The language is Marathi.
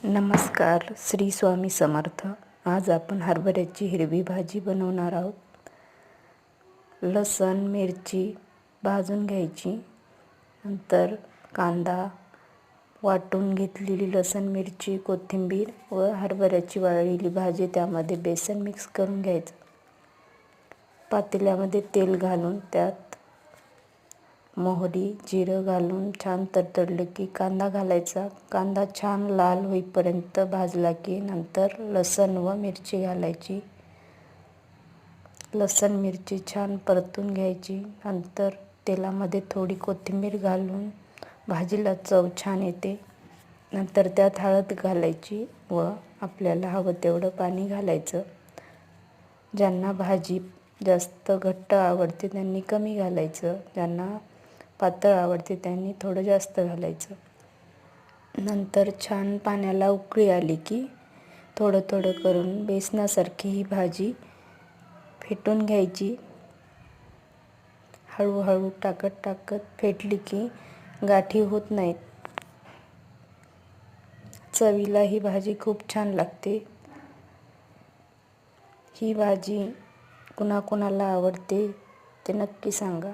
नमस्कार, श्री स्वामी समर्थ. आज आपण हरभऱ्याची हिरवी भाजी बनवणार आहोत. लसण मिरची भाजून घ्यायची, नंतर कांदा, वाटून घेतलेली लसण मिरची कोथिंबीर व हरभऱ्याची वाळलेली भाजी त्यामध्ये बेसन मिक्स करून घ्यायचं. पातेल्यामध्ये तेल घालून त्यात मोहरी जिरं घालून छान तडतडले की कांदा घालायचा. कांदा छान लाल होईपर्यंत भाजला की नंतर लसण व मिरची घालायची. लसण मिरची छान परतून घ्यायची. नंतर तेलामध्ये थोडी कोथिंबीर घालून भाजीला चव छान येते. नंतर त्यात हळद घालायची व आपल्याला हवं तेवढं पाणी घालायचं. ज्यांना भाजी जास्त घट्ट आवडते त्यांनी कमी घालायचं, ज्यांना पातळ आवडते त्यांनी थोडं जास्त घालायचं. नंतर छान पाण्याला उकळी आली की थोडं थोडं करून बेसनासारखी ही भाजी फेटून घ्यायची. हळूहळू टाकत फेटली की गाठी होत नाहीत. चवीला ही भाजी खूप छान लागते. ही भाजी कुणाकुणाला आवडते ते नक्की सांगा.